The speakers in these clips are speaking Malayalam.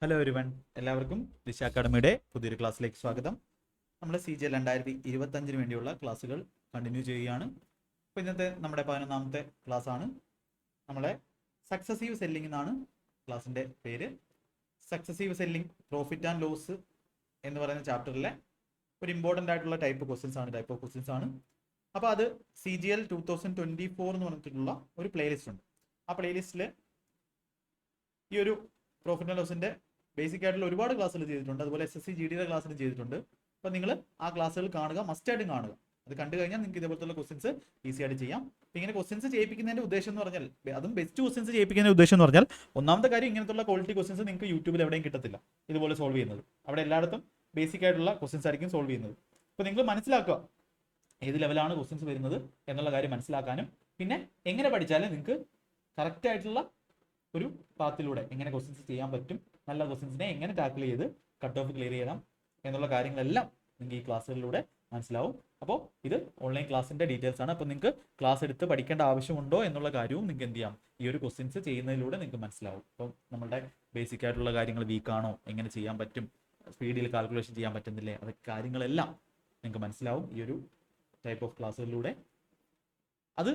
ഹലോ എവരിവൺ, എല്ലാവർക്കും ദിശ അക്കാഡമിയുടെ പുതിയൊരു ക്ലാസ്സിലേക്ക് സ്വാഗതം. നമ്മുടെ CGL 2025 വേണ്ടിയുള്ള ക്ലാസ്സുകൾ കണ്ടിന്യൂ ചെയ്യുകയാണ്. അപ്പോൾ ഇന്നത്തെ നമ്മുടെ 11ാമത്തെ ക്ലാസ് ആണ്. നമ്മളെ സക്സസീവ് സെല്ലിംഗ് എന്നാണ് ക്ലാസ്സിൻ്റെ പേര്. Successive selling, profit and loss എന്ന് പറയുന്ന ചാപ്റ്ററിലെ ഒരു ഇമ്പോർട്ടൻ്റ് ആയിട്ടുള്ള ടൈപ്പ് ഓഫ് ക്വസ്റ്റ്യൻസ് ആണ്. അപ്പോൾ അത് CGL 2024 എന്ന് പറഞ്ഞിട്ടുള്ള ഒരു പ്ലേലിസ്റ്റ് ഉണ്ട്. ആ പ്ലേലിസ്റ്റിൽ ഈ ഒരു പ്രോഫിറ്റ് ആൻഡ് ലോസിൻ്റെ ബേസിക് ആയിട്ടുള്ള ഒരുപാട് ക്ലാസ്സുകൾ ചെയ്തിട്ടുണ്ട്. അതുപോലെ SSC GDയുടെ ക്ലാസ്സിലും ചെയ്തിട്ടുണ്ട്. അപ്പോൾ നിങ്ങൾ ആ ക്ലാസ്സുകൾ കാണുക, മസ്റ്റായിട്ടും കാണുക. അത് കണ്ടു കഴിഞ്ഞാൽ നിങ്ങൾക്ക് ഇതേപോലത്തെ ക്വസ്റ്റ്യൻസ് ഈസി ആയിട്ട് ചെയ്യാം. അപ്പോൾ ഇങ്ങനെ ക്വസ്റ്റ്യൻസ് ചെയ്യിപ്പിക്കുന്നതിൻ്റെ ഉദ്ദേശം എന്ന് പറഞ്ഞാൽ, അതും ബെസ്റ്റ് ക്വസ്റ്റ്യൻസ് ചെയ്യിപ്പിക്കുന്നതിൻ്റെ ഉദ്ദേശം എന്ന് പറഞ്ഞാൽ, ഒന്നാമത്തെ കാര്യം ഇങ്ങനത്തുള്ള ക്വാളിറ്റി ക്വസ്റ്റ്യൻസ് നിങ്ങൾക്ക് യൂട്യൂബിൽ എവിടെയും കിട്ടത്തില്ല ഇതുപോലെ സോൾവ് ചെയ്യുന്നത്. അവിടെ എല്ലായിടത്തും ബേസിക് ആയിട്ടുള്ള ക്വസ്റ്റ്യൻസ് ആയിരിക്കും സോൾവ് ചെയ്യുന്നത്. അപ്പോൾ നിങ്ങൾ മനസ്സിലാക്കുക ഏത് ലെവലാണ് ക്വസ്റ്റ്യൻസ് വരുന്നത് എന്നുള്ള കാര്യം മനസ്സിലാക്കാനും, പിന്നെ എങ്ങനെ പഠിച്ചാലും നിങ്ങൾക്ക് കറക്റ്റ് ആയിട്ടുള്ള ഒരു പാത്തിലൂടെ എങ്ങനെ ക്വസ്റ്റ്യൻസ് ചെയ്യാൻ പറ്റും, നല്ല ക്വസ്റ്റ്യൻസിനെ എങ്ങനെ ടാക്കിൾ ചെയ്ത് കട്ട് ഓഫ് ക്ലിയർ ചെയ്യണം എന്നുള്ള കാര്യങ്ങളെല്ലാം നിങ്ങൾക്ക് ഈ ക്ലാസ്സുകളിലൂടെ മനസ്സിലാവും. അപ്പോൾ ഇത് ഓൺലൈൻ ക്ലാസ്സിൻ്റെ ഡീറ്റെയിൽസ് ആണ്. അപ്പോൾ നിങ്ങൾക്ക് ക്ലാസ് എടുത്ത് പഠിക്കേണ്ട ആവശ്യമുണ്ടോ എന്നുള്ള കാര്യവും നിങ്ങൾക്ക് എന്ത് ചെയ്യാം, ഈ ഒരു ക്വസ്റ്റ്യൻസ് ചെയ്യുന്നതിലൂടെ നിങ്ങൾക്ക് മനസ്സിലാവും. അപ്പം നമ്മുടെ ബേസിക് ആയിട്ടുള്ള കാര്യങ്ങൾ വീക്കാണോ, എങ്ങനെ ചെയ്യാൻ പറ്റും, സ്പീഡിൽ കാൽക്കുലേഷൻ ചെയ്യാൻ പറ്റുന്നില്ലേ, അതൊക്കെ കാര്യങ്ങളെല്ലാം നിങ്ങൾക്ക് മനസ്സിലാവും ഈ ഒരു ടൈപ്പ് ഓഫ് ക്ലാസ്സുകളിലൂടെ. അത്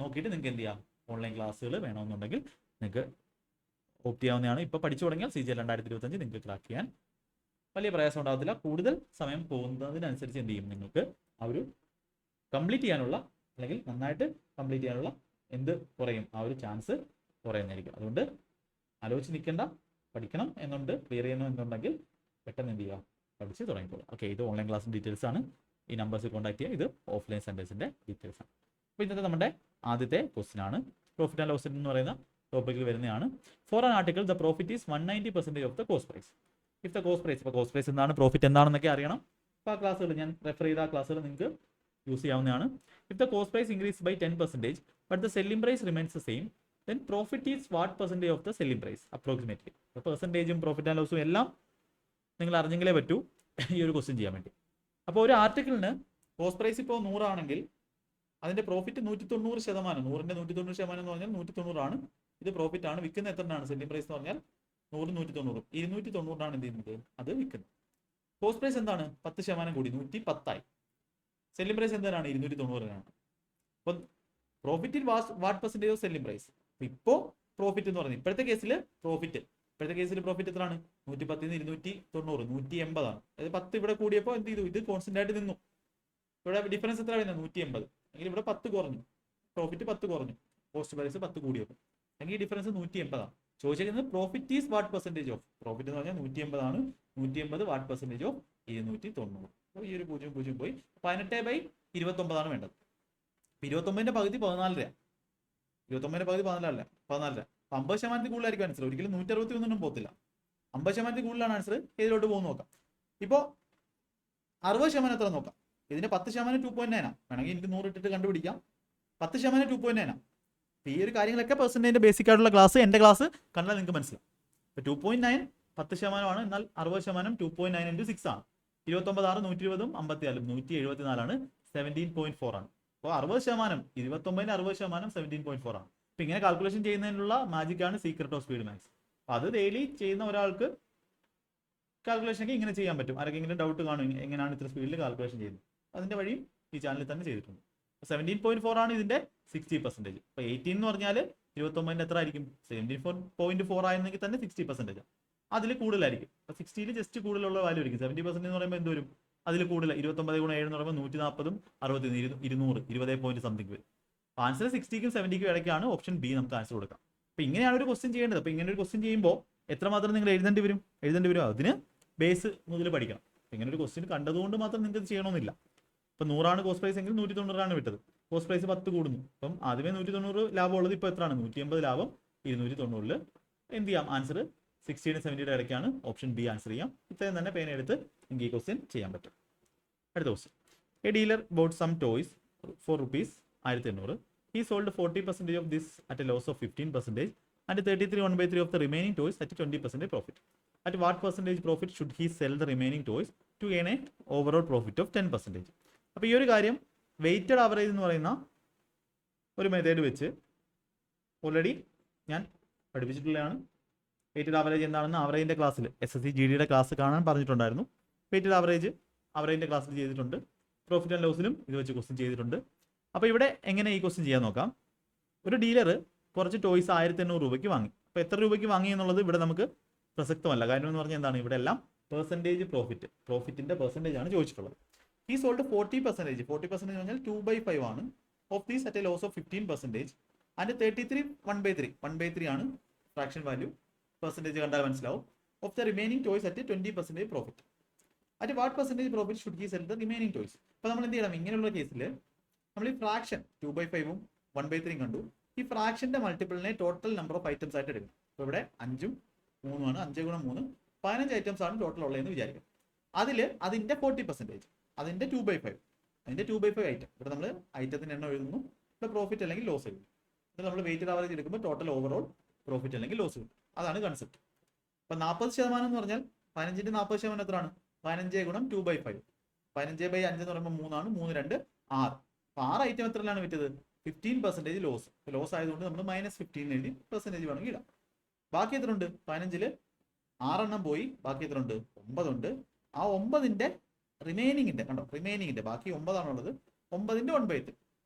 നോക്കിയിട്ട് നിങ്ങൾക്ക് എന്ത് ചെയ്യാം, ഓൺലൈൻ ക്ലാസ്സുകൾ വേണമെന്നുണ്ടെങ്കിൽ നിങ്ങൾക്ക് ഓപ്റ്റ് ചെയ്യാവുന്നതാണ്. ഇപ്പോൾ പഠിച്ചു തുടങ്ങിയാൽ CGL 2025 നിങ്ങൾക്ക് ക്രാക്ക് ചെയ്യാൻ വലിയ പ്രയാസം ഉണ്ടാകത്തില്ല. കൂടുതൽ സമയം പോകുന്നതിനനുസരിച്ച് എന്ത് ചെയ്യും, നിങ്ങൾക്ക് ആ ഒരു കംപ്ലീറ്റ് ചെയ്യാനുള്ള, അല്ലെങ്കിൽ നന്നായിട്ട് കംപ്ലീറ്റ് ചെയ്യാനുള്ള കുറയും, ആ ഒരു ചാൻസ് കുറയുന്നതായിരിക്കും. അതുകൊണ്ട് ആലോചിച്ച് നിൽക്കേണ്ട, പഠിക്കണം എന്നുണ്ട്, ക്ലിയർ ചെയ്യണം എന്നുണ്ടെങ്കിൽ പെട്ടെന്ന് എന്ത് ചെയ്യുക, പഠിച്ച് തുടങ്ങിക്കോളൂ. ഓക്കെ, ഇത് ഓൺലൈൻ ക്ലാസ്സിൻ്റെ ഡീറ്റെയിൽസ് ആണ്. ഈ നമ്പേഴ്സ് കോൺടാക്ട് ചെയ്യുക. ഇത് ഓഫ്ലൈൻ സെൻറ്റേഴ്സിൻ്റെ ഡീറ്റെയിൽസ് ആണ്. അപ്പോൾ ഇന്നത്തെ നമ്മുടെ ആദ്യത്തെ ക്വസ്റ്റ്യൻ ആണ്. പ്രോഫിറ്റ് ആൻഡ് ലോസ് എന്ന് പറയുന്ന ടോപ്പിക്കിൽ വരുന്നതാണ്. For an article the profit is 190% of the cost price. If the cost price, ഇപ്പോൾ കോസ്റ്റ് പ്രൈസ് എന്താണ്, പ്രോഫിറ്റ് എന്താണെന്നൊക്കെ അറിയണം. അപ്പോൾ ആ ക്ലാസ്സുകൾ ഞാൻ റെഫർ ചെയ്ത ആ ക്ലാസ്സുകൾ നിങ്ങൾക്ക് യൂസ് ചെയ്യാവുന്നതാണ്. If the cost price increase by 10% but the selling price remains the same, then profit is what percentage of the selling price approximately. അപ്പോൾ പെർസെൻറ്റേജും പ്രോഫിറ്റ് ആൻഡ് ലോസും എല്ലാം നിങ്ങൾ അറിഞ്ഞെങ്കിലേ പറ്റൂ ഈ ഒരു ക്വസ്റ്റ്യൻ ചെയ്യാൻ വേണ്ടി. അപ്പോൾ ഒരു ആർട്ടിക്കിളിന് കോസ്റ്റ് പ്രൈസ് ഇപ്പോൾ 100 ആണെങ്കിൽ അതിൻ്റെ പ്രോഫിറ്റ് 190%. 100ൻ്റെ 190% എന്ന് പറഞ്ഞാൽ 190 ആണ്. ഇത് പ്രോഫിറ്റ് ആണ്. വിൽക്കുന്ന എത്രയാണ്, സെല്ലിംഗ് പ്രൈസ് എന്ന് പറഞ്ഞാൽ 100, 190, 290 എന്ത് ചെയ്യുന്നത്, അത് വിൽക്കുന്നത്. കോസ്റ്റ് പ്രൈസ് എന്താണ്, 10% കൂടി 110 ആയി. സെല്ലിംഗ് പ്രൈസ് എന്താണ്, 290 ആണ്. അപ്പോൾ profit what percentage of selling price. ഇപ്പോൾ പ്രോഫിറ്റ് എന്ന് പറഞ്ഞാൽ ഇപ്പോഴത്തെ കേസിൽ പ്രോഫിറ്റ് എത്രയാണ്, 110 ന് 290, 180 ആണ്. അതായത് 10 ഇവിടെ കൂടിയപ്പോൾ എന്ത് ചെയ്തു, ഇത് കോൺസ്റ്റന്റ് ആയിട്ട് നിന്നു. ഇവിടെ ഡിഫറൻസ് എത്ര വരുന്നത്, 180. എങ്കിൽ ഇവിടെ 10 കുറഞ്ഞു, പ്രോഫിറ്റ് 10 കുറഞ്ഞു, കോസ്റ്റ് പ്രൈസ് 10 കൂടിയപ്പോൾ. എങ്കിൽ ഈ ഡിഫറൻസ് 180 ആണ്. ചോദിച്ചിരിക്കുന്നത് profit is what percentage of, profit എന്ന് പറഞ്ഞാൽ 180 ആണ്. 180 വാട്ട് പെർസെൻറ്റേജ് ഓഫ് 290. അപ്പോൾ ഈ ഒരു 0 പോയി 18/29 ആണ് വേണ്ടത്. 29ന്റെ പകുതി 14 രൂപ. 29ന്റെ പകുതി 14 രൂപ. 50% കൂടുതലായിരിക്കും ആൻസർ. ഒരിക്കലും 161 പോകത്തില്ല. 50% കൂടുതലാണ് ആൻസർ. ഏതിലോട്ട് പോകുന്നു നോക്കാം. ഇപ്പോൾ 60% എത്ര നോക്കാം. ഇതിന് 10% 2.9 ആണ്. വേണമെങ്കിൽ എനിക്ക് 100 ഇട്ടിട്ട് കണ്ടുപിടിക്കാം. 10% 2.9 ആണ്. ഈ ഒരു കാര്യങ്ങളൊക്കെ പെർസെൻറ്റേജിൻ്റെ ബേസിക് ആയിട്ടുള്ള ക്ലാസ്, എൻ്റെ ക്ലാസ് കണ്ടാൽ നിങ്ങൾക്ക് മനസ്സിലാവും. ഇപ്പോൾ 2.9 10%, എന്നാൽ 60% 2.9 × 6 ആണ്. 29 6 120, 54 174 ആണ്. 17.4 ആണ്. അപ്പോൾ 60%, 29ന് 60% 17.4 ആണ്. അപ്പോൾ ഇങ്ങനെ കാൽക്കുലേഷൻ ചെയ്യുന്നതിനുള്ള മാജിക്കാണ് സീക്രട്ട് ഓഫ് സ്പീഡ് മാത്സ്. അപ്പോൾ അത് ഡെയിലി ചെയ്യുന്ന ഒരാൾക്ക് കാൽക്കുലേഷനൊക്കെ ഇങ്ങനെ ചെയ്യാൻ പറ്റും. ആർക്കെങ്കിലും ഡൗട്ട് കാണും എങ്ങനെയാണ് ഇത്ര സ്പീഡിൽ കാൽക്കുലേഷൻ ചെയ്യുന്നത്, അതിൻ്റെ വഴിയും ഈ ചാനലിൽ തന്നെ ചെയ്തിട്ടുണ്ട്. 17.4 ആണ് ഇതിൻ്റെ 60%. അപ്പോൾ 18 എന്ന് പറഞ്ഞാൽ 29ൻ്റെ എത്ര ആയിരിക്കും, 17.4 ആയിരുന്നെങ്കിൽ തന്നെ 60%. അതിൽ കൂടുതലായിരിക്കും. അപ്പോൾ 60ൽ ജസ്റ്റ് കൂടുതലുള്ള വാല്യൂ ആയിരിക്കും. 70% എന്ന് പറയുമ്പോൾ എന്ത് വരും, അതിൽ കൂടുതൽ. 29 × 7 എന്ന് പറയുമ്പോൾ 140, 60, 200, 20 പോയിന്റ് സംതിങ് വരും. അപ്പോൾ ആൻസർ 60ക്കും 70ക്കും ഇടയ്ക്കാണ്. ഓപ്ഷൻ ബി നമുക്ക് ആൻസർ കൊടുക്കാം. അപ്പോൾ ഇങ്ങനെയാണ് ഒരു ക്വസ്റ്റ്യൻ ചെയ്യേണ്ടത്. അപ്പോൾ ഇങ്ങനെ ഒരു ക്വസ്റ്റ്യൻ ചെയ്യുമ്പോൾ എത്രമാത്രം നിങ്ങൾ എഴുതേണ്ടി വരും. അതിന് ബേസ് മുതൽ പഠിക്കണം. ഇങ്ങനെ ഒരു ക്വസ്റ്റ്യൻ കണ്ടതുകൊണ്ട് മാത്രം നിങ്ങൾക്ക് ഇത് ചെയ്യണമെന്നില്ല. ഇപ്പോൾ 100 കോസ്റ്റ് പ്രൈസ് എങ്കിൽ 190 വിട്ടത്. കോസ്റ്റ് പ്രൈസ് 10 കൂടുന്നു. അപ്പം ആദ്യമേ 190 ലാഭം ഉള്ളത് ഇപ്പോൾ എത്രയാണ്, 180 ലാഭം 290. എന്ത് ചെയ്യാം, ആൻസർ 60നും 70യുടെ ഇടയ്ക്കാണ്. ഓപ്ഷൻ ബി ആൻസർ ചെയ്യാം. ഇത്രയും തന്നെ പേന എടുത്ത് നിങ്ങൾക്ക് ഈ ക്വസ്റ്റ്യൻ ചെയ്യാൻ പറ്റും. അടുത്ത question. A dealer bought some toys for ₹1800. He sold 40% of this at a loss of 15% and 33 1/3 of the remaining toys at 20% profit. At what percentage profit should he sell the remaining toys to gain a overall profit of 10%. അപ്പോൾ ഈ ഒരു കാര്യം വെയ്റ്റഡ് ആവറേജ് എന്ന് പറയുന്ന ഒരു മെത്തേഡ് വെച്ച് ഓൾറെഡി ഞാൻ പഠിപ്പിച്ചിട്ടുള്ളതാണ്. വെയിറ്റഡ് ആവറേജ് എന്താണെന്ന് ആവറേജിൻ്റെ ക്ലാസ്സിൽ SSC GDയുടെ ക്ലാസ് കാണാൻ പറഞ്ഞിട്ടുണ്ടായിരുന്നു. വെയിറ്റഡ് ആവറേജ് ആവറേജിൻ്റെ ക്ലാസ്സിൽ ചെയ്തിട്ടുണ്ട്. പ്രോഫിറ്റ് ആൻഡ് ലോസിലും ഇത് വെച്ച് ക്വസ്റ്റ്യൻ ചെയ്തിട്ടുണ്ട്. അപ്പോൾ ഇവിടെ എങ്ങനെ ഈ ക്വസ്റ്റ്യൻ ചെയ്യാൻ നോക്കാം. ഒരു ഡീലർ കുറച്ച് ടോയ്സ് 1800 രൂപയ്ക്ക് വാങ്ങി. അപ്പോൾ എത്ര രൂപയ്ക്ക് വാങ്ങി എന്നുള്ളത് ഇവിടെ നമുക്ക് പ്രസക്തമല്ല. കാര്യം എന്ന് പറഞ്ഞാൽ എന്താണ്, ഇവിടെ എല്ലാം പെർസെൻറ്റേജ് പ്രോഫിറ്റിൻ്റെ പെർസെൻറ്റേജ് ആണ് ചോദിച്ചിട്ടുള്ളത്. ഈ സോൾഡ് 40%. 40% എന്ന് പറഞ്ഞാൽ 2/5 ആണ്. Of these at a loss of 15%. And 33 1/3 ആണ് ഫ്രാക്ഷൻ വാല്യൂ. പെർസെൻറ്റേജ് കണ്ടാൽ മനസ്സിലാവും. Of the remaining toys at 20% profit. At what percentage profit should he sell the remaining toys. അപ്പോൾ നമ്മൾ എന്ത് ചെയ്യണം, ഇങ്ങനെയുള്ള കേസിൽ നമ്മൾ ഈ ഫ്രാക്ഷൻ 2/5ഉം 1/3 കണ്ടു. ഈ ഫ്രാക്ഷന്റെ മൾട്ടിപ്പിളിനെ ടോട്ടൽ നമ്പർ ഓഫ് ഐറ്റംസ് ആയിട്ട് എടുക്കണം. അപ്പോൾ ഇവിടെ 5ഉം 3ഉം ആണ്. 5 × 3 15 ഐറ്റംസ് ആണ് ടോട്ടൽ ഉള്ളതെന്ന് വിചാരിക്കാം. അതിന്റെ 40%, അതിന്റെ 2/5, അതിന്റെ 2/5 ഐറ്റം. ഇവിടെ നമ്മൾ ഐറ്റത്തിന്റെ എണ്ണം എഴുതുന്നു, ഇവിടെ പ്രോഫിറ്റ് അല്ലെങ്കിൽ ലോസ് എഴുതുന്നു. ഇത് നമ്മൾ വെയിറ്റഡ് ആവറേജ് എടുക്കുമ്പോൾ ടോട്ടൽ ഓവറോൾ പ്രോഫിറ്റ് അല്ലെങ്കിൽ ലോസ് കിട്ടും. അതാണ് കൺസെപ്റ്റ്. അപ്പം 40% എന്ന് പറഞ്ഞാൽ 15ന്റെ 40% എത്രയാണ്? 15 × 2/5. 15/5 എന്ന് പറയുമ്പോൾ 3 ആണ്. 3 2 6. അപ്പോൾ 6 ഐറ്റം എത്രയാണ് വിറ്റത്? 15% ലോസ്. ലോസ് ആയതുകൊണ്ട് നമ്മൾ -15 എഴുതി പെർസെൻറ്റേജ് വേണമെങ്കിൽ ഇടാം. ബാക്കി എത്ര ഉണ്ട്? 15ൽ 6 എണ്ണം പോയി. ബാക്കി എത്ര ഉണ്ട്? 9 ഉണ്ട്. ആ 9ന്റെ റിമൈനിങ്ങിന്റെ കണ്ടോ, റിമൈനിങ്ങിന്റെ ബാക്കി 9 ആണുള്ളത്. 9ന്റെ 1/3.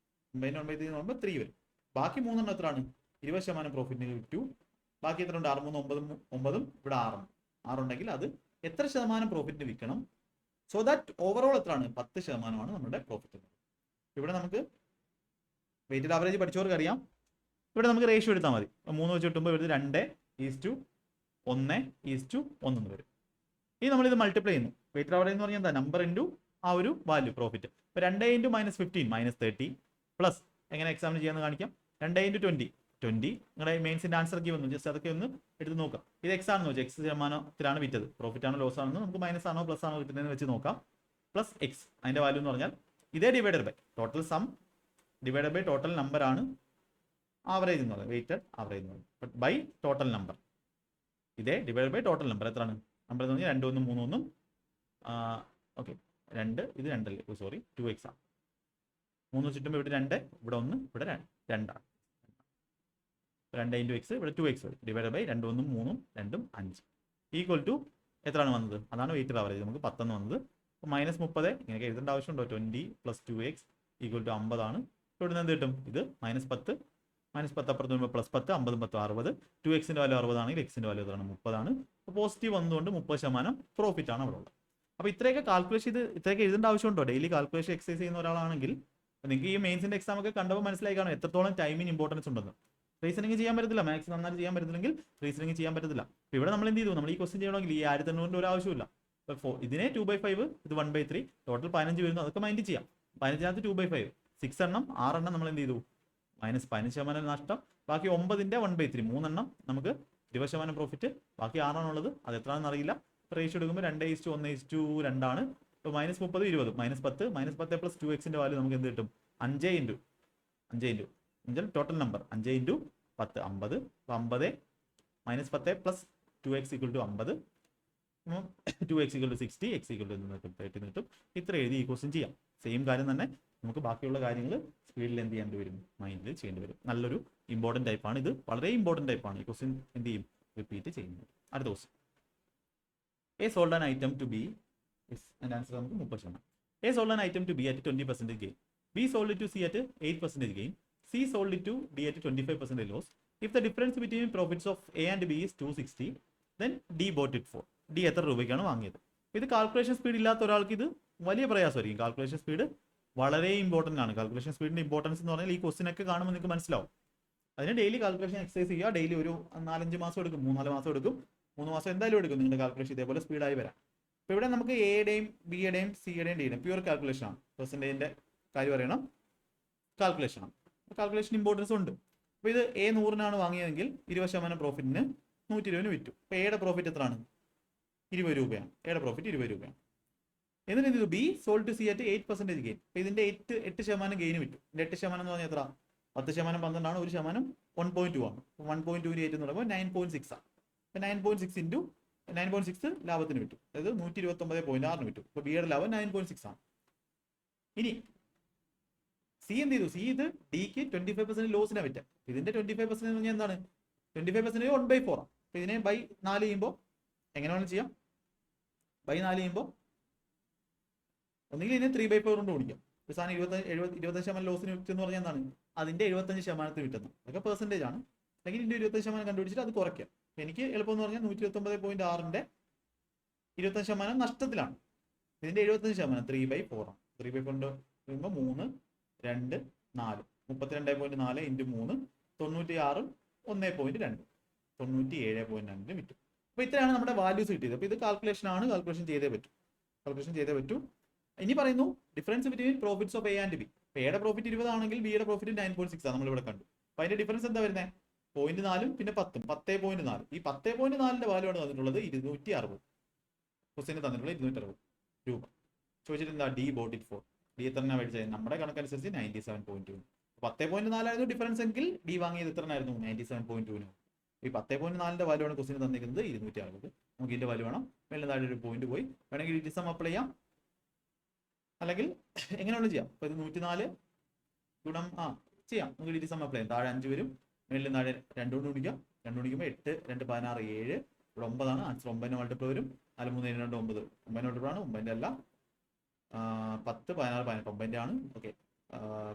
9ന്റെ 1/3 എന്ന് പറയുമ്പോൾ 3 വരും. ബാക്കി 3 എണ്ണം എത്രയാണ്? 20% പ്രോഫിറ്റിന് വിറ്റു. ബാക്കി എത്ര ഉണ്ട്? 6 3 9 ഇവിടെ 6 ഉണ്ടെങ്കിൽ അത് എത്ര ശതമാനം പ്രോഫിറ്റിന് വിൽക്കണം? സോ ദാറ്റ് ഓവറോൾ എത്രയാണ്? 10% നമ്മുടെ പ്രോഫിറ്റ്. ഇവിടെ നമുക്ക് വെയിറ്റഡ് ആവറേജ് പഠിച്ചവർക്ക് അറിയാം. ഇവിടെ നമുക്ക് റേഷ്യോ എടുത്താൽ മതി. 3 വെച്ച് കിട്ടുമ്പോൾ ഇവിടെ 2:1:1 വരും. ഇനി നമ്മളിത് മൾട്ടിപ്ലൈ ചെയ്യുന്നു. വെയിറ്റഡ് ആവറേജ് എന്ന് പറഞ്ഞാൽ എന്താ? നമ്പർ ഇൻറ്റു ആ ഒരു വാല്യൂ പ്രോഫിറ്റ്. ഇപ്പോൾ 2 × -15 -30 പ്ലസ് എങ്ങനെ എക്സാമിന് ചെയ്യാമെന്ന് കാണിക്കാം. 2 × 20 നിങ്ങളുടെ മെയിൻസിന്റെ ആൻസർ ഒക്കെ വന്നു. ജസ്റ്റ് അതൊക്കെ ഒന്ന് എടുത്ത് നോക്കാം. ഇത് എക്സ് ആണെന്ന് വെച്ചാൽ X% വിറ്റത്. പ്രോഫിറ്റ് ആണോ ലോസ് ആണെന്ന് നമുക്ക് മൈനസ് ആണോ പ്ലസ് ആണോ കിട്ടുന്നതെന്ന് വെച്ച് നോക്കാം. പ്ലസ് എക്സ് അതിന്റെ വാല്യൂ എന്ന് പറഞ്ഞാൽ ഇതേ divided by total sum divided by total number ആണ് ആവറേജ് എന്ന് പറയുന്നത്. വെയിറ്റഡ് ആവറേജ് എന്ന് പറയുന്നത്. But by total number. ഇതേ ഡിവൈഡ് ബൈ ടോട്ടൽ നമ്പർ എത്രയാണ്? നമ്പർ എന്ന് പറഞ്ഞാൽ 2 1 3 1 ഓക്കെ 2 ഇത് 2 അല്ലേ? സോറി 2x ആണ്. 3 ചുറ്റുമ്പോൾ ഇവിടെ 2 ഇവിടെ 1 ഇവിടെ 2 ആണ്. 2 × x ഇവിടെ 2x വരും. ഡിവൈഡ് ബൈ 2 1 3 2 5 ഈക്വൽ ടു എത്രയാണ് വന്നത്? അതാണ് വെയിറ്റഡ് ആവറേജ്. നമുക്ക് 10 എന്ന് വന്നത്. അപ്പോൾ -30 ഇങ്ങനെയൊക്കെ എഴുതേണ്ട ആവശ്യമുണ്ടോ? 20 + 2x ഈക്വൽ ടു 50 ആണ്. ഇവിടെ നിന്ന് എന്ത് കിട്ടും? ഇത് -10 അപ്പുറത്ത് വരുമ്പോൾ +10 50 10 60. 2xന്റെ വാല്യൂ 60 ആണെങ്കിൽ എക്സിന്റെ വാല്യൂ എത്രയാണ്? 30 ആണ്. അപ്പോൾ പോസിറ്റീവ് വന്നുകൊണ്ട് 30% പ്രോഫിറ്റ് ആണ് അവിടെ ഉള്ളത്. അപ്പോൾ ഇത്രയൊക്കെ കാൽക്കുലേഷൻ ഇത്രയൊക്കെ എഴുതേണ്ട ആവശ്യമുണ്ടോ? ഡെയിലി കാൽക്കുലേഷൻ എക്സസൈസ് ചെയ്യുന്ന ഒരാളാണെങ്കിൽ നിങ്ങൾക്ക് ഈ മെയിൻസിന്റെ എക്സാം ഒക്കെ കണ്ടപ്പോൾ മനസ്സിലായി കാണും എത്രത്തോളം ടൈമിന് ഇമ്പോർട്ടൻസ് ഉണ്ടെന്ന്. റീസണിങ് ചെയ്യാൻ പറ്റത്തില്ല, മാത്സ് നന്നായിട്ട് ചെയ്യാൻ പറ്റുന്നില്ലെങ്കിൽ റീസണിങ് ചെയ്യാൻ പറ്റത്തില്ല. അപ്പോൾ ഇവിടെ നമ്മൾ എന്ത് ചെയ്തു? നമ്മൾ ഈ ക്വസ്റ്റ്യൻ ചെയ്യണമെങ്കിൽ ഈ 1800 ഒരു ആവശ്യമില്ല. ഇപ്പോൾ ഇതിനെ 2/5 ഇത് 1/3 ടോട്ടൽ 15 വരുന്നു. അതൊക്കെ മൈൻഡ് ചെയ്യാം. 15 2/5 6 എണ്ണം 6 എണ്ണം നമ്മൾ എന്ത് ചെയ്തു? -15% നഷ്ടം. ബാക്കി 9ന്റെ 1/3 3 എണ്ണം നമുക്ക് 20% പ്രോഫിറ്റ്. ബാക്കി 6 ആണുള്ളത്. അത് എത്രയാണെന്ന് അറിയില്ല. റേഷ്യോ എടുക്കുമ്പോൾ 2:1:2 ആണ്. ഇപ്പോൾ -30 20 -10 + 2xന്റെ വാല്യൂ നമുക്ക് എന്ത് കിട്ടും? 5 × ടോട്ടൽ നമ്പർ 5 × 10 50. അപ്പോൾ 50 -10 + 2x = 50. 2x = 60 x = 30 കിട്ടും. ഇത്ര എഴുതി ഈ ക്വസ്റ്റ്യൻ ചെയ്യാം. സെയിം കാര്യം തന്നെ നമുക്ക് ബാക്കിയുള്ള കാര്യങ്ങൾ സ്പീഡിൽ എന്ത് ചെയ്യേണ്ടി വരും? മൈൻഡിൽ ചെയ്യേണ്ടി വരും. നല്ലൊരു ഇമ്പോർട്ടൻറ്റ് ടൈപ്പാണ് ഇത്. വളരെ ഇമ്പോർട്ടൻറ്റ് ടൈപ്പാണ്. ഈ ക്വസ്റ്റ്യൻ എന്ത് ചെയ്യും? റിപ്പീറ്റ് ചെയ്യുന്നത്. അടുത്ത question. A sold an item to B. അതിൻ്റെ ആൻസർ നമുക്ക് 30%. A sold an item to B at 20% gain. B sold it to C at 8% gain. C sold it to D at 25% loss. If the difference between profits of A and B is 260, then D bought it for. D എത്ര രൂപയ്ക്കാണ് വാങ്ങിയത്? ഇത് കാൽക്കുലേഷൻ സ്പീഡ് ഇല്ലാത്ത ഒരാൾക്ക് ഇത് വലിയ പ്രയാസമായിരിക്കും. കാൽക്കുലേഷൻ സ്പീഡ് വളരെ ഇമ്പോർട്ടൻ്റ് ആണ്. കാൽക്കുലേഷൻ സ്പീഡിൻ്റെ ഇമ്പോർട്ടൻസ് എന്ന് പറഞ്ഞാൽ ഈ ക്വസ്റ്റ്യൻ ഒക്കെ കാണുമ്പോൾ നിങ്ങൾക്ക് മനസ്സിലാവും. അതിന് ഡെയിലി കാൽക്കുലേഷൻ എക്സസൈസ് ചെയ്യുക. ഡെയിലി ഒരു 4-5 മാസം എടുക്കും, 3-4 മാസം എടുക്കും. 3 മാസം എന്തായാലും എടുക്കും നിങ്ങളുടെ കാൽക്കുലേഷൻ ഇതേപോലെ സ്പീഡായി വരാം. അപ്പോൾ ഇവിടെ നമുക്ക് എയുടെയും ബിയുടെയും സിയുടെയും ഡിയുടെയും പ്യൂർ കാൽക്കുലേഷൻ ആണ്. പെർസെൻറ്റേജിൻ്റെ കാര്യം പറയണം, കാൽക്കുലേഷൻ ആണ്. കാൽക്കുലേഷൻ ഇമ്പോർട്ടൻസ് ഉണ്ട്. അപ്പോൾ ഇത് A 100-നാണ് വാങ്ങിയതെങ്കിൽ 20% പ്രോഫിറ്റിന് 120 വിറ്റു. അപ്പോൾ എയുടെ പ്രോഫിറ്റ് എത്രയാണ്? 20 രൂപയാണ്. എയുടെ പ്രോഫിറ്റ് 20 രൂപയാണ്. എന്നിട്ട് എന്ത് ചെയ്തു? B sold to C at 8% gain. അപ്പോൾ ഇതിൻ്റെ 8% ഗെയിൻ വിറ്റു. ഇതിൻ്റെ 8% എന്ന് പറഞ്ഞാൽ എത്ര? 10% 12 ആണ്. 1% 1.2 ആണ്. 1.2 8 എന്ന് പറയുമ്പോൾ 9.6 ആണ്. 9.6 × 9.6 ലാഭത്തിന് വിറ്റു. അതായത് 129.6 വിറ്റു. അപ്പോൾ ബിയുടെ ലാഭം 9.6 ആണ്. ഇനി സി എന്ത് ചെയ്തു? സി ഇത് ഡിക്ക് 25% ലോസിനാണ് വിറ്റ. ഇതിന്റെ 25% എന്ന് പറഞ്ഞാൽ എന്താണ്? 25% 1/4 ആണ്. അപ്പോൾ ഇതിനെ ബൈ 4 ചെയ്യുമ്പോൾ എങ്ങനെ വേണം ചെയ്യാം? ബൈ 4 ചെയ്യുമ്പോൾ ഒന്നുകിൽ ഇതിനെ 3/4 കൊണ്ട് ഓടിക്കാം. ഒരു സാധനം 25% ലോസിന് വിറ്റെന്ന് പറഞ്ഞാൽ എന്താണ്? അതിന്റെ 75% വിറ്റുന്നത്. അതൊക്കെ പെർസെൻറ്റേജ് ആണ്. അല്ലെങ്കിൽ ഇതിന്റെ 25% കണ്ടുപിടിച്ചിട്ട് അത് കുറയ്ക്കാം. എനിക്ക് എളുപ്പം എന്ന് പറഞ്ഞാൽ 129.6ന്റെ 25% നഷ്ടത്തിലാണ്. ഇതിന്റെ 75% 3/4 ആണ്. 3/4 വരുമ്പോൾ 3, 2, 4 32.4 × 3 96 1.2 97.2 വിറ്റു. അപ്പോൾ ഇത്രയാണ് നമ്മുടെ വാല്യൂസ് കിട്ടിയത്. അപ്പോൾ ഇത് കാൽക്കുലേഷൻ ആണ്, കാൽക്കുലേഷൻ ചെയ്തേ പറ്റൂ. ഇനി പറയുന്നു difference between profits of A and B. എയുടെ പ്രോഫിറ്റ് 20 ആണെങ്കിൽ ബിയുടെ പ്രോഫിറ്റ് 9.6 ആണ് നമ്മളിവിടെ കണ്ടു. അപ്പോൾ അതിന്റെ ഡിഫറൻസ് എന്താ വരുന്നത്? 0.4 പിന്നെ 10 10.4. ഈ 10.4ന്റെ വാല്യൂ ആണ് തന്നിട്ടുള്ളത് 260. ക്വസ്റ്റ്യന് തന്നിട്ടുള്ളത് 260 രൂപ. ചോദിച്ചിട്ട് എന്താ? D boat it for. D എത്ര മേടിച്ചത്? നമ്മുടെ കണക്കനുസരിച്ച് 97.2. 10.4 ആയിരുന്നു ഡിഫറൻസ് എങ്കിൽ ഡി വാങ്ങിയത് എത്രയായിരുന്നു? 97.2. ഈ 10.4ന്റെ വാല്യൂ ആണ് ക്വസ്റ്റ്യന് തന്നിരിക്കുന്നത് 260. നമുക്ക് ഇതിന്റെ വാല്യൂ വേണം. മേലെ താഴെ ഒരു പോയിന്റ് പോയി വേണമെങ്കിൽ ഡിസം അപ്ലൈ ചെയ്യാം, അല്ലെങ്കിൽ എങ്ങനെയുള്ള ചെയ്യാം. അപ്പോൾ ഇത് 104 ഗുണം ചെയ്യാം. നമുക്ക് ഡിസം അപ്ലൈ ചെയ്യാം. താഴെ 5 വരും, മേളിൽ താഴെ 2 കൊണ്ട് ഗുണിക്കാം. 2 ഗുണിക്കുമ്പോൾ 8, 2, 16, 7, ഇവിടെ 9 ആണ്. ആൻസർ 9 മൾട്ടിപ്പിൾ വരും. 4, 3, 2, 9. 9 മൾട്ടിപ്പിൾ ആണ്, 9ന്റെ അല്ല. 10, 16, 18 9ന്റെ ആണ്. ഓക്കെ,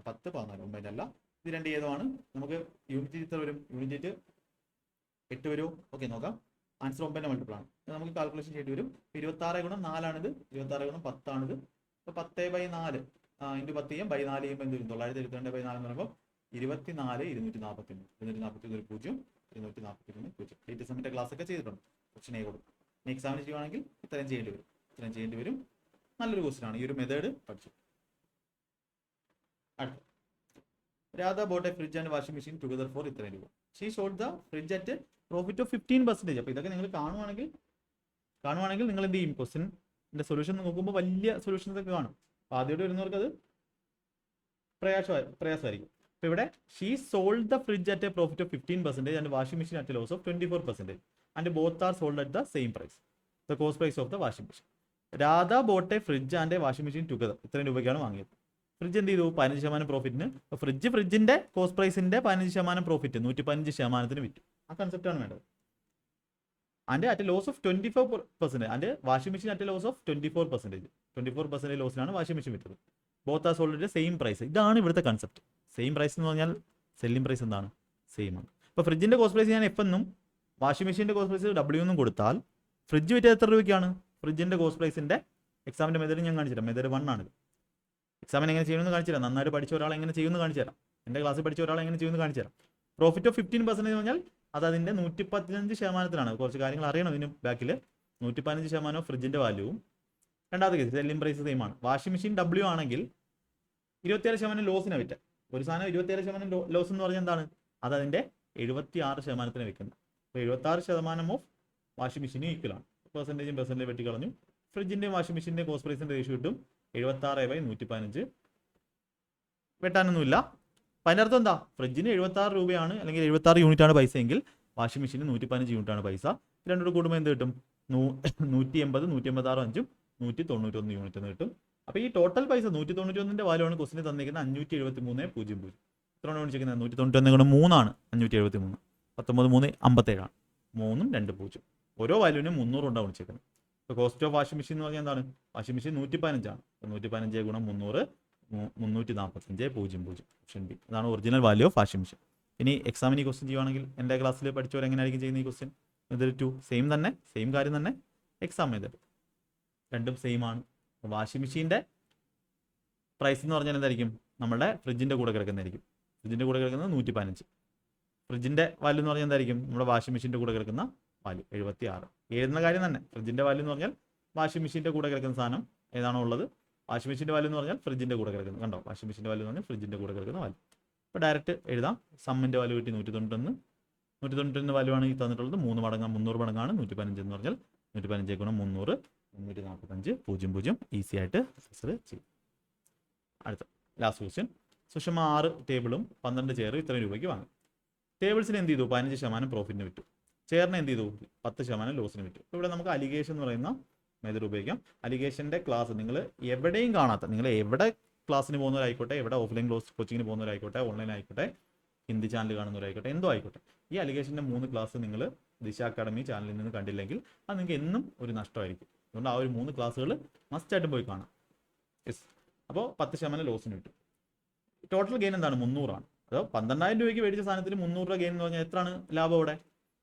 10, 14 9ന്റെ അല്ല. ഇത് 2 ഏതുമാണ്? നമുക്ക് യൂണിറ്റ് എത്ര വരും? യൂണിറ്റ് 8 വരുമോ? ഓക്കെ, നോക്കാം. ആൻസർ 9ന്റെ മൾട്ടിപ്പിൾ ആണ്. നമുക്ക് കാൽക്കുലേഷൻ ചെയ്യേണ്ടി വരും. 26 ഗുണം 4 ആണിത്, 26 ഗുണം 10 ആണിത്. അപ്പോൾ 10/4 × 10 ചെയ്യാം. ബൈ 4 ചെയ്യുമ്പോൾ എന്ത് വരും? 972/4 എന്ന് പറയുമ്പോൾ 24 243 241 0 243 0. ഡേറ്റ് സമ്മിന്റെ ക്ലാസ് ഒക്കെ ചെയ്തിട്ടുണ്ട്. ക്വസ്റ്റൻ കൊടുക്കും. ഇനി എക്സാമിന് ചെയ്യുവാണെങ്കിൽ ഇത്രയും ചെയ്യേണ്ടി വരും. നല്ലൊരു ക്വസ്റ്റൻ ആണ്. ഈ ഒരു മെത്തേഡ് പഠിച്ചു. അടുത്ത, Radha bought a fridge and washing machine together for ഇത്രയും രൂപ. She should the fridge at profit of 15%. അപ്പോൾ ഇതൊക്കെ നിങ്ങൾ കാണുവാണെങ്കിൽ നിങ്ങൾ എന്ത് ചെയ്യും? ക്വസ്റ്റ്യൻ്റെ സൊല്യൂഷൻ നോക്കുമ്പോൾ വലിയ സൊല്യൂഷൻസ് ഒക്കെ കാണും. അപ്പോൾ ആദ്യമായിട്ട് വരുന്നവർക്ക് അത് പ്രയാസമായിരിക്കും. അപ്പോൾ ഇവിടെ she sold the fridge at a profit of 15% and washing machine at a loss of 24% and both are sold at the same price. The cost price of the washing machine. Radha bought a fridge and a washing machine together. ഇത്രയും രൂപയ്ക്കാണ് വാങ്ങിയത്. ഫ്രിഡ്ജ് എന്ത് ചെയ്തു? 15% പ്രോഫിറ്റിന്. അപ്പോൾ ഫ്രിഡ്ജിന്റെ കോസ്റ്റ് പ്രൈസിന്റെ 15% പ്രോഫിറ്റ് 115% വിറ്റു. ആ കൺസെപ്റ്റാണ് വേണ്ടത്. And at loss of 24% and washing machine at loss of 24% ലോസിലാണ് വാഷിംഗ് മെഷീൻ വിറ്റത്. Both are sold same price. ഇതാണ് ഇവിടുത്തെ കൺസെപ്റ്റ്. സെയിം പ്രൈസ് എന്ന് പറഞ്ഞാൽ സെല്ലിംഗ് പ്രൈസ് എന്താണ്? സെയിം ആണ്. ഇപ്പോൾ ഫ്രിഡ്ജിന്റെ കോസ്റ്റ് പ്രൈസ് ഞാൻ എഫ് എന്നും വാഷിംഗ് മെഷീന്റെ കോസ്റ്റ് പ്രൈസ് W എന്നും കൊടുത്താൽ ഫ്രിഡ്ജ് വിറ്റത് എത്ര രൂപയ്ക്കാണ്? ഫ്രിഡ്ജിന്റെ കോസ്റ്റ് പ്രൈസിന്റെ എക്സാമിന്റെ മെത്തേഡ് ഞാൻ കാണിച്ചുതരാം. മെത്തേഡ് 1 ആണ്. എക്സാമിന് എങ്ങനെ ചെയ്യുമെന്ന് കാണിച്ചുതരാം. നന്നായിട്ട് പഠിച്ച ഒരാൾ എങ്ങനെ ചെയ്യുമെന്ന് കാണിച്ചുതരാം. എൻ്റെ ക്ലാസ്സിൽ പഠിച്ച ഒരാൾ എങ്ങനെ ചെയ്യുമെന്ന് കാണിച്ചുതരാം. പ്രോഫിറ്റ് ഓഫ് 15% എന്ന് പറഞ്ഞാൽ അത് അതിൻ്റെ 115%. കുറച്ച് കാര്യങ്ങൾ അറിയണം ഇതിന് ബാക്കിൽ. 115% ഫ്രിഡ്ജിൻ്റെ വാല്യൂവും. രണ്ടാമത്തെ കേസ് സെല്ലിംഗ് പ്രൈസ് സെയിം ആണ്. വാഷിംഗ് മെഷീൻ W ആണെങ്കിൽ 27% ലോസിനെ വിറ്റ. ഒരു സാധനം 27% ലോസ് എന്ന് പറഞ്ഞാൽ എന്താണ്? അത് അതിൻ്റെ 76% വെക്കുന്നത്. അപ്പോൾ 76% ഓഫ് വാഷിംഗ് മെഷീനും ഈക്വൽ ആണ്. പെർസെൻറ്റേജ് വെട്ടിക്കളഞ്ഞു. ഫ്രിഡ്ജിൻ്റെയും വാഷിംഗ് മെഷീൻ്റെയും കോസ്റ്റ് പ്രൈസിൻ്റെ റേഷ്യോ കിട്ടും 76/115. വെട്ടാനൊന്നുമില്ല. അപ്പം അതിൻ്റെ അർത്ഥം എന്താ? ഫ്രിഡ്ജിന് 76 രൂപയാണ് അല്ലെങ്കിൽ 76 യൂണിറ്റാണ് പൈസ എങ്കിൽ വാഷിംഗ് മെഷീന് 115 യൂണിറ്റാണ് പൈസ. രണ്ടോട് കൂടുമ്പോൾ എന്ത് കിട്ടും? 180, 186, 5, 191 യൂണിറ്റ് എന്ന് കിട്ടും. അപ്പോൾ ഈ ടോട്ടൽ പൈസ 191ന്റെ വാല്യൂ ആണ് ക്വസ്റ്റിന് തന്നിരിക്കുന്നത് 573.00. എത്രയാണ് വിളിച്ചിരിക്കുന്നത്? 191 3 ആണ്. 573 19 3 57 ആണ്. 3ഉം 2 0. ഓരോ വാല്യൂവിനും 300 കൊണ്ടാണ് വിളിച്ചിരിക്കുന്നത്. ഇപ്പോൾ കോസ്റ്റ് ഓഫ് വാഷിംഗ് മെഷീൻ എന്ന് പറഞ്ഞാൽ എന്താണ്? വാഷിംഗ് മെഷീൻ 115 ആണ്. 115 ഗുണം 300 345.00. Option B. അതാണ് original value of washing machine. ഇനി എക്സാമിന് ഈ ക്വസ്റ്റ്യൻ ചെയ്യുവാണെങ്കിൽ എൻ്റെ ക്ലാസ്സിൽ പഠിച്ചവർ എങ്ങനെയായിരിക്കും ചെയ്യുന്ന ഈ ക്വസ്റ്റ്യൻ? മെത്തേഡ് 2 സെയിം തന്നെ, സെയിം കാര്യം തന്നെ. എക്സാം മെത്തേഡ് രണ്ടും സെയിം ആണ്. വാഷിംഗ് മെഷീൻ്റെ പ്രൈസ് എന്ന് പറഞ്ഞാൽ എന്തായിരിക്കും? നമ്മുടെ ഫ്രിഡ്ജിൻ്റെ കൂടെ കിടക്കുന്നതായിരിക്കും. ഫ്രിഡ്ജിൻ്റെ കൂടെ കിടക്കുന്നത് 115. ഫ്രിഡ്ജിൻ്റെ വാല്യൂ എന്ന് പറഞ്ഞാൽ എന്തായിരിക്കും? നമ്മുടെ വാഷിംഗ് മെഷീൻ്റെ കൂടെ കിടക്കുന്ന വാല്യൂ 76. എഴുതുന്ന കാര്യം തന്നെ. ഫ്രിഡ്ജിൻ്റെ വാല്യൂ എന്ന് പറഞ്ഞാൽ വാഷിംഗ് മെഷീൻ്റെ കൂടെ കിടക്കുന്ന സാധനം ഏതാണോ ഉള്ളത്. വാഷിംഗ് മെഷീൻ്റെ വാല്യൂ എന്ന് പറഞ്ഞാൽ ഫ്രിഡ്ജിൻ്റെ കൂടെ കിടക്കുന്നത്. കണ്ടോ? വാഷിംഗ് മെഷീൻ്റെ വാല്യൂ എന്ന് പറഞ്ഞാൽ ഫ്രിഡ്ജിൻ്റെ കൂടെ കിടക്കുന്ന വാല്യൂ. ഇപ്പോൾ ഡയറക്റ്റ് എഴുതാം. സമ്മിൻ്റെ വാല്യൂ കിട്ടി 191 വാല്യൂ ആണ് ഈ തന്നിട്ടുള്ളത്. 300 മടങ്ങാണ് 115 എന്ന് പറഞ്ഞാൽ 115 ഗുണം 300 345 00. ഈസി ആയിട്ട് ആൻസർ ചെയ്യും. അടുത്ത ലാസ്റ്റ് ക്വസ്റ്റ്യൻ. സുഷമ 6 ടേബിളും 12 ചെയറും ഇത്രയും രൂപയ്ക്ക് വാങ്ങി. ടേബിൾസിന് എന്ത് ചെയ്തു? 15% പ്രോഫിറ്റിന് വിറ്റു. ചെയറിന് എന്ത് ചെയ്തു? 10% ലോസിന് വിറ്റു. ഇവിടെ നമുക്ക് അലിഗേഷൻ എന്ന് പറയുന്ന മെത്തേഡ് ഉപയോഗിക്കാം. അലിഗേഷൻ്റെ ക്ലാസ് നിങ്ങൾ എവിടെയും കാണാത്ത, നിങ്ങൾ എവിടെ ക്ലാസ്സിന് പോകുന്നവരായിക്കോട്ടെ, എവിടെ ഓഫ്ലൈൻ കോച്ചിങ്ങിന് പോകുന്നവരായിക്കോട്ടെ, ഓൺലൈൻ ആയിക്കോട്ടെ, ഹിന്ദി ചാനൽ കാണുന്നവരായിക്കോട്ടെ, എന്തോ ആയിക്കോട്ടെ, ഈ അലിഗേഷൻ്റെ 3 ക്ലാസ് നിങ്ങൾ ദിശ അക്കാഡമി ചാനലിൽ നിന്ന് കണ്ടില്ലെങ്കിൽ അത് നിങ്ങൾക്ക് എന്നും ഒരു നഷ്ടമായിരിക്കും. അതുകൊണ്ട് ആ ഒരു 3 ക്ലാസ്സുകൾ മസ്റ്റായിട്ടും പോയി കാണാം. യെസ്. അപ്പോൾ 10% ലോസിന് കിട്ടും. ടോട്ടൽ ഗെയിൻ എന്താണ്? 300 ആണ്. അതോ 12,000 രൂപയ്ക്ക് മേടിച്ച സാധനത്തിൽ 300 രൂപ ഗെയിൻ എന്ന് പറഞ്ഞാൽ എത്രയാണ് ലാഭം അവിടെ?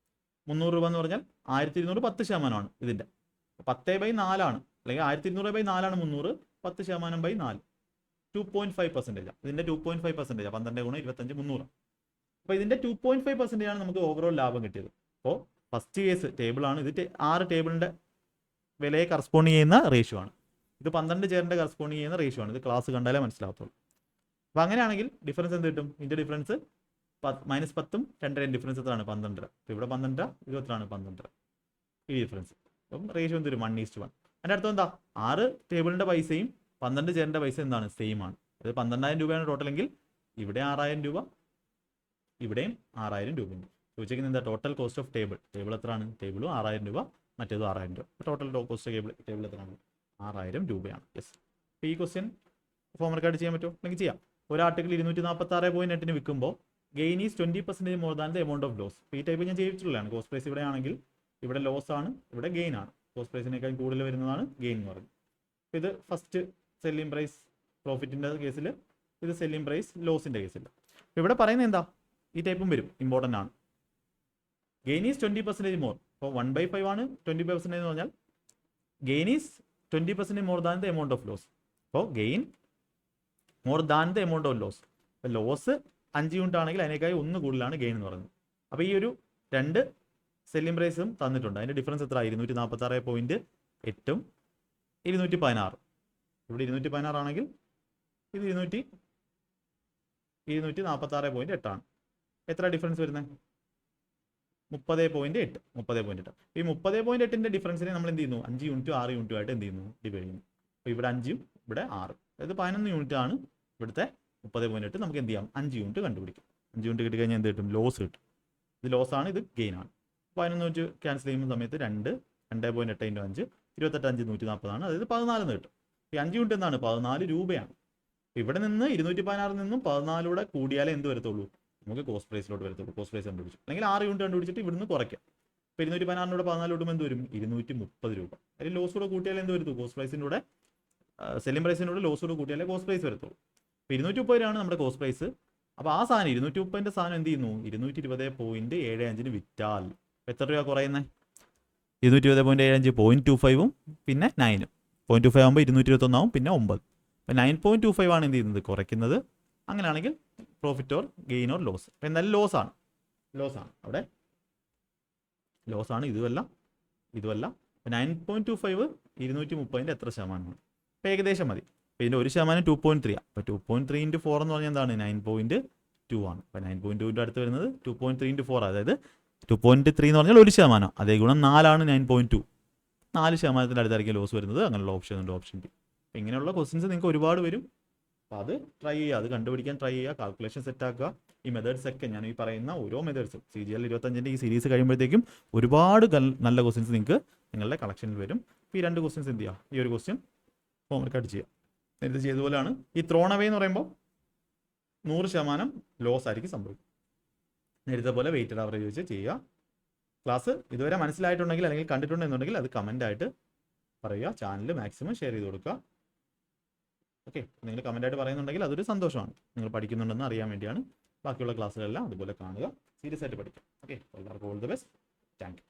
300 രൂപ എന്ന് പറഞ്ഞാൽ 1200 10% ഇതിൻ്റെ 10/4 ആണ്. അല്ലെങ്കിൽ 1200/4 ആണ് 300. 10%/4 2.5%. ഇതിൻ്റെ 2.5%. 12 ഗുണം 25 300. അപ്പോൾ ഇതിൻ്റെ 2.5% ആണ് നമുക്ക് ഓവറോൾ ലാഭം കിട്ടിയത്. അപ്പോൾ ഫസ്റ്റ് കേസ് ടേബിളാണ് ഇത്. 6 ടേബിളിൻ്റെ വിലയെ കറസ്പോണ്ട് ചെയ്യുന്ന റേഷ്യോ ആണ്. ഇത് 12 ചെയറിൻ്റെ കറസ്പോണ്ട് ചെയ്യുന്ന റേഷ്യോ ആണ്. ഇത് ക്ലാസ് കണ്ടാലേ മനസ്സിലാകത്തുള്ളൂ. അപ്പോൾ അങ്ങനെയാണെങ്കിൽ ഡിഫറൻസ് എന്ത് കിട്ടും? ഇതിൻ്റെ ഡിഫറൻസ് -10ഉം 2 ഡിഫറൻസ് എത്രയാണ്? 12. അപ്പോൾ ഇവിടെ 12, ഇത് എത്രയാണ്? 12. ഈ ഡിഫറൻസ്. അപ്പം റേഷ്യോ എന്ത് വരും? 1:1. അതിൻ്റെ അർത്ഥം എന്താ? 6 ടേബിളിൻ്റെ പൈസയും 12 ചെയറിൻ്റെ പൈസ എന്താണ്? സെയിം ആണ്. അത് 12,000 രൂപയാണ് ടോട്ടലെങ്കിൽ ഇവിടെ 6,000 രൂപ, ഇവിടെയും 6,000 രൂപയുണ്ട്. ചോദിച്ചേക്കുന്നത് എന്താ? Total cost of table. Table എത്രയാണ്? ടേബിളും 6,000 രൂപ, മറ്റേതും 6,000 രൂപ. ടോട്ടൽ കോസ്റ്റ് ടേബിൾ എത്രയാണ്? 6,000 രൂപയാണ്. യെസ്. അപ്പോൾ ഈ ക്വസ്റ്റ്യൻ ഫോംവർക്കായിട്ട് ചെയ്യാൻ പറ്റുമോ? അല്ലെങ്കിൽ ചെയ്യാം. ഒരു ആർട്ടിക്കിൾ 246.8 വിൽക്കുമ്പോൾ gain is 20% more than the amount of loss. ഈ ടൈപ്പ് ഞാൻ ചെയ്തിട്ടുള്ളതാണ്. കോസ്റ്റ് പ്രൈസ് ഇവിടെ ആണെങ്കിൽ ഇവിടെ ലോസ് ആണ്, ഇവിടെ ഗെയിൻ ആണ്. കോസ്റ്റ് പ്രൈസിനേക്കാൾ കൂടുതൽ വരുന്നതാണ് ഗെയിൻ എന്ന് പറയുന്നത്. അപ്പോൾ ഇത് ഫസ്റ്റ് സെല്ലിംഗ് പ്രൈസ് പ്രോഫിറ്റിൻ്റെ കേസിൽ, ഇത് സെല്ലിംഗ് പ്രൈസ് ലോസിൻ്റെ കേസിൽ. ഇവിടെ പറയുന്നത് എന്താ? ഈ ടൈപ്പും വരും, ഇമ്പോർട്ടൻ്റ് ആണ്. Gain is 20% more. അപ്പോൾ 1/5 ആണ് 20% എന്ന് പറഞ്ഞാൽ gain is 20% more than the amount of loss. അപ്പോൾ gain more than the amount of loss. അപ്പോൾ ലോസ് 5 യൂണിറ്റ് ആണെങ്കിൽ അതിനേക്കായി 1 കൂടുതലാണ് ഗെയിൻ എന്ന് പറയുന്നത്. അപ്പോൾ ഈ ഒരു 2 സെല്ലിംഗ് പ്രൈസും തന്നിട്ടുണ്ട്. അതിൻ്റെ ഡിഫറൻസ് എത്ര? 246.8ഉം 216. ഇവിടെ 216 ആണെങ്കിൽ ഇത് 246.8 ആണ്. എത്ര ഡിഫറൻസ് വരുന്നത്? 30.8. 30.8. ഈ 30.8ൻ്റെ ഡിഫറൻസിനെ നമ്മൾ എന്ത് ചെയ്യുന്നു? 5 യൂണിറ്റും 6 യൂണിറ്റും ആയിട്ട് എന്ത് ചെയ്യുന്നു? ഡിവൈഡ് ചെയ്യുന്നു. അപ്പോൾ ഇവിടെ 5ഉം ഇവിടെ 6. അതായത് 11 യൂണിറ്റ് ആണ് ഇവിടുത്തെ 30.8. നമുക്ക് എന്ത് ചെയ്യാം? 5 യൂണിറ്റ് കണ്ടുപിടിക്കും. 5 യൂണിറ്റ് കിട്ടിക്കഴിഞ്ഞാൽ എന്ത് കിട്ടും? ലോസ് കിട്ടും. ഇത് ലോസാണ്, ഇത് ഗെയിൻ ആണ്. 11 യൂണിറ്റ് ക്യാൻസൽ ചെയ്യുന്ന സമയത്ത് 2.8 × 5 28 5 140 ആണ്. അതായത് 14 കിട്ടും. ഈ 5 യൂണിറ്റ് എന്താണ്? 14 രൂപയാണ്. ഇവിടെ നിന്ന് 216 നിന്നും 14 കൂടിയാലേ എന്ത് വരത്തുള്ളൂ? നമുക്ക് കോസ്റ്റ് പ്രൈസിലോട്ട് വരത്തുള്ളൂ. കോസ്റ്റ് പ്രൈസ് കണ്ടുപിടിച്ചു. അല്ലെങ്കിൽ 6 യൂണിറ്റ് കണ്ടുപിടിച്ചിട്ട് ഇവിടുന്ന് കുറയ്ക്കാം. ഇപ്പോൾ 216 14 എന്ത് വരും? 230 രൂപ. അതിൽ ലോസ് കൂടെ കൂട്ടിയാലേ എന്ത് വരുത്തുള്ളൂ? കോസ്റ്റ് പ്രൈസിൻ്റെ കൂടെ സെല്ലിംഗ് പ്രൈസിൻ്റെ കൂടെ ലോസ് കൂടെ കൂട്ടിയാലേ കോസ്റ്റ് പ്രൈസ് വരത്തുള്ളൂ. ഇപ്പോൾ 230 രൂപയാണ് നമ്മുടെ കോസ്റ്റ് പ്രൈസ്. അപ്പോൾ ആ സാധനം 230ൻ്റെ സാധനം എന്ത് ചെയ്യുന്നു? 220.75 വിറ്റാൽ എത്ര രൂപ കുറയുന്നത്? 220.75 0.25ഉം പിന്നെ 9ഉം. 0.25 ആകുമ്പോൾ 221 ആവും, പിന്നെ 9. അപ്പോൾ 9.25 ആണ് എന്ത് ചെയ്യുന്നത്? കുറയ്ക്കുന്നത്. അങ്ങനെയാണെങ്കിൽ profit or gain or loss. അപ്പോൾ എന്തായാലും ലോസാണ്. അവിടെ ലോസാണ്. ഇതുമല്ല. അപ്പോൾ 9.25 230ൻ്റെ എത്ര ശതമാനമാണ്? അപ്പോൾ ഏകദേശം മതി. അപ്പോൾ ഇതിൻ്റെ 1% 2.3 ആണ്. അപ്പോൾ 2.3 × 4 എന്ന് പറഞ്ഞാൽ എന്താണ്? 9.2 ആണ്. അപ്പോൾ 9.2ൻ്റെ അടുത്ത് വരുന്നത് 2.3 × 4. അതായത് 2.3 എന്ന് പറഞ്ഞാൽ 1%. അതേ ഗുണം 4 ആണ് 9.2. 4% അടുത്തായിരിക്കും ലോസ് വരുന്നത്. അങ്ങനെയുള്ള ഓപ്ഷൻ ഉണ്ട്, ഓപ്ഷൻ ബി. അപ്പോൾ ഇങ്ങനെയുള്ള ക്വസ്റ്റ്യൻസ് നിങ്ങൾക്ക് ഒരുപാട് വരും. അപ്പോൾ അത് ട്രൈ ചെയ്യുക, അത് കണ്ടുപിടിക്കാൻ ട്രൈ ചെയ്യുക, കാൽക്കുലേഷൻ സെറ്റ് ആക്കുക. ഈ മെത്തേഡ്സ് ഒക്കെ ഞാൻ ഈ പറയുന്ന ഓരോ മെത്തേഡ്സും CGL 25ൻ്റെ ഈ സീരീസ് കഴിയുമ്പോഴത്തേക്കും ഒരുപാട് നല്ല ക്വസ്റ്റ്യൻസ് നിങ്ങൾക്ക് നിങ്ങളുടെ കളക്ഷനിൽ വരും. അപ്പോൾ ഈ 2 ക്വസ്റ്റ്യൻസ് എന്ത് ചെയ്യുക? ഈ ഒരു ക്വസ്റ്റ്യൻ ഹോംവർക്കായിട്ട് ചെയ്യുക. നേരത്തെ ചെയ്തതുപോലെയാണ്. ഈ ത്രോൺ അവേ എന്ന് പറയുമ്പോൾ 100% ലോസ് ആയിരിക്കും സംഭവിക്കും. നേരത്തെ പോലെ വെയിറ്റഡ് ആവറേജ് വെച്ച് ചെയ്യുക. ക്ലാസ് ഇതുവരെ മനസ്സിലായിട്ടുണ്ടെങ്കിൽ അല്ലെങ്കിൽ കണ്ടിട്ടുണ്ടെന്നുണ്ടെങ്കിൽ അത് കമൻ്റായിട്ട് പറയുക. ചാനൽ മാക്സിമം ഷെയർ ചെയ്ത് കൊടുക്കുക. ഓക്കെ, നിങ്ങൾ കമൻ്റായിട്ട് പറയുന്നുണ്ടെങ്കിൽ അതൊരു സന്തോഷമാണ്. നിങ്ങൾ പഠിക്കുന്നുണ്ടെന്ന് അറിയാൻ വേണ്ടിയാണ്. ബാക്കിയുള്ള ക്ലാസ്സുകളെല്ലാം അതുപോലെ കാണുക, സീരിയസ് ആയിട്ട് പഠിക്കുക. ഓക്കെ, എല്ലാവർക്കും all the best. Thank you.